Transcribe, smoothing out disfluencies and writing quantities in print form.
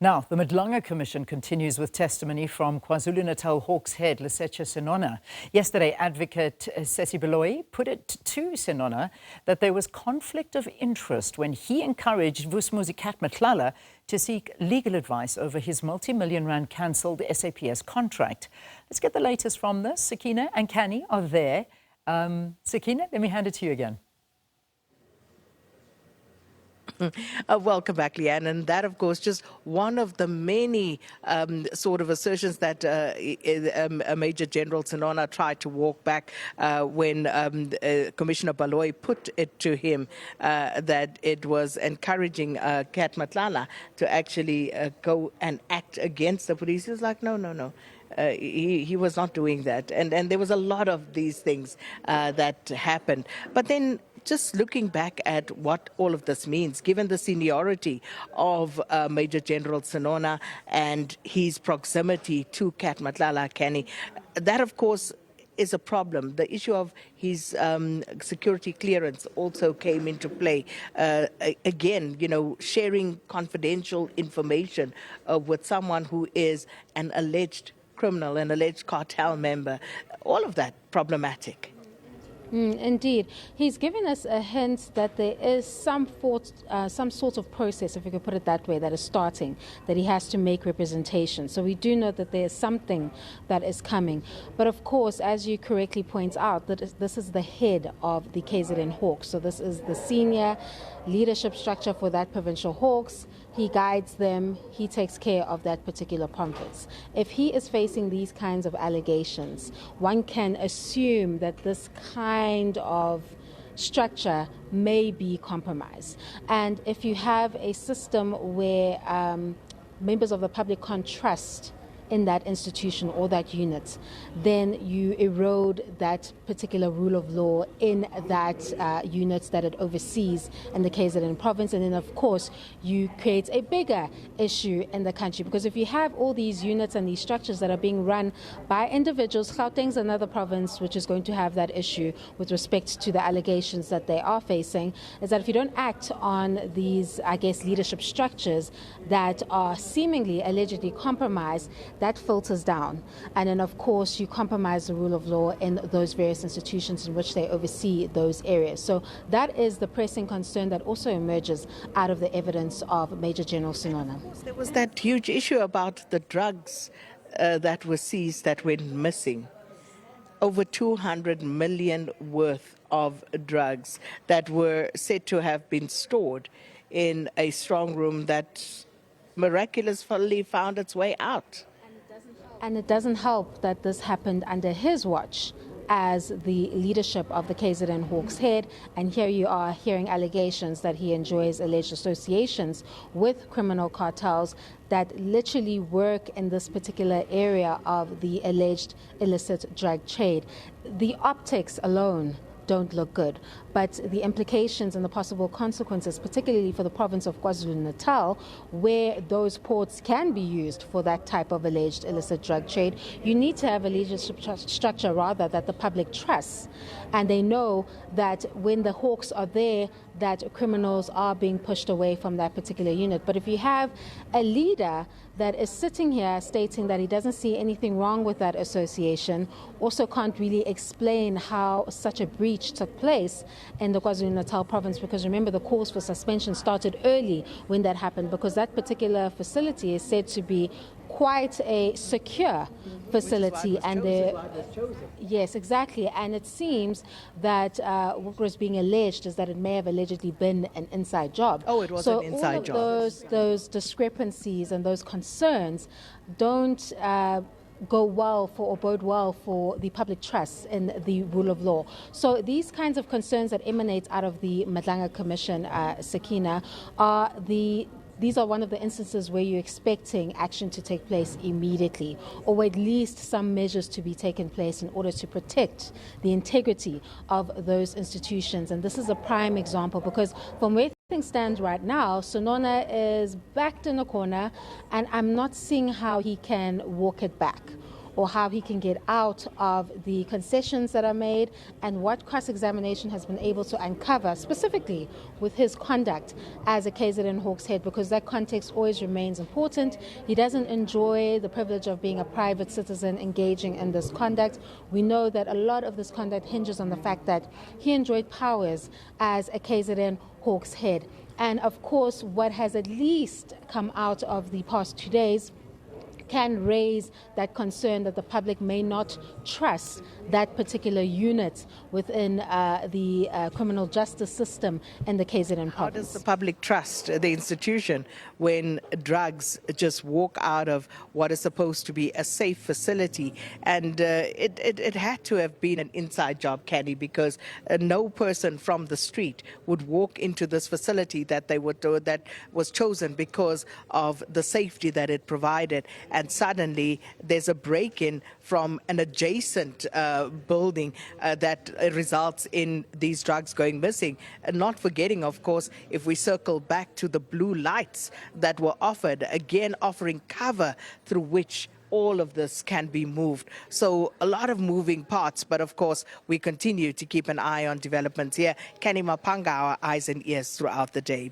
Now, the Madlanga Commission continues with testimony from KwaZulu-Natal Hawks head Lieutenant-General Senona. Yesterday, advocate Sesi Beloyi put it to Senona that there was conflict of interest when he encouraged Vusumuzi Mkhwanazi to seek legal advice over his multi-million rand cancelled SABC contract. Let's get the latest from this. Sakina and Kani are there. Sakina, let me hand it to you again. Welcome back, Leanne. And that, of course, just one of the many sort of assertions that Maj-Gen Senona tried to walk back when Commissioner Beloyi put it to him that it was encouraging Mkhwanazi to actually go and act against the police. He was like, no. He was not doing that. And there was a lot of these things that happened. But then just looking back at what all of this means, given the seniority of Maj-Gen Senona and his proximity to Mkhwanazi, that, of course, is a problem. The issue of his security clearance also came into play. Again, sharing confidential information with someone who is an alleged criminal, an alleged cartel member, all of that problematic. Indeed. He's given us a hint that there is some sort of process, if we could put it that way, that is starting, that he has to make representation. So we do know that there is something that is coming. But of course, as you correctly point out, that this is the head of the KZN Hawks. So this is the senior leadership structure for that provincial Hawks. He guides them, he takes care of that particular province. If he is facing these kinds of allegations, one can assume that this kind of structure may be compromised. And if you have a system where members of the public can't trust in that institution or that unit, then you erode that particular rule of law in that unit that it oversees in the KZN province. And then, of course, you create a bigger issue in the country, because if you have all these units and these structures that are being run by individuals, Gauteng's another province which is going to have that issue with respect to the allegations that they are facing, is that if you don't act on these, leadership structures that are seemingly, allegedly compromised, that filters down. And then, of course, you compromise the rule of law in those various institutions in which they oversee those areas. So that is the pressing concern that also emerges out of the evidence of Maj-Gen Senona. There was that huge issue about the drugs that were seized that went missing. Over 200 million worth of drugs that were said to have been stored in a strong room that miraculously found its way out. And it doesn't help that this happened under his watch as the leadership of the KZN Hawks head, and here you are hearing allegations that he enjoys alleged associations with criminal cartels that literally work in this particular area of the alleged illicit drug trade. The optics alone don't look good, but the implications and the possible consequences, particularly for the province of KwaZulu-Natal, where those ports can be used for that type of alleged illicit drug trade, you need to have a leadership structure rather that the public trusts, and they know that when the Hawks are there, that criminals are being pushed away from that particular unit. But if you have a leader that is sitting here stating that he doesn't see anything wrong with that association, also can't really explain how such a breach took place in the KwaZulu-Natal province, because remember, the calls for suspension started early when that happened, because that particular facility is said to be quite a secure facility, and yes, exactly. And it seems that what was being alleged is that it may have allegedly been an inside job. Oh, it was an inside job. So those discrepancies and those concerns don't go well for or bode well for the public trust in the rule of law. So these kinds of concerns that emanate out of the Madlanga Commission, Sakina, these are one of the instances where you're expecting action to take place immediately, or at least some measures to be taken place in order to protect the integrity of those institutions. And this is a prime example, because from where things stand right now, Senona is backed in a corner, and I'm not seeing how he can walk it back. or how he can get out of the concessions that are made, and what cross-examination has been able to uncover, specifically with his conduct as a KZN Hawks head, because that context always remains important. He doesn't enjoy the privilege of being a private citizen engaging in this conduct. We know that a lot of this conduct hinges on the fact that he enjoyed powers as a KZN Hawks head. And of course, what has at least come out of the past 2 days can raise that concern that the public may not trust that particular unit within the criminal justice system in the KZN province. How does the public trust the institution when drugs just walk out of what is supposed to be a safe facility? And it had to have been an inside job, Kenny, because no person from the street would walk into this facility that was chosen because of the safety that it provided. And suddenly there's a break-in from an adjacent building that results in these drugs going missing. And not forgetting, of course, if we circle back to the blue lights that were offered, again offering cover through which all of this can be moved. So a lot of moving parts, but of course we continue to keep an eye on developments here. Kenny Mapanga, our eyes and ears throughout the day.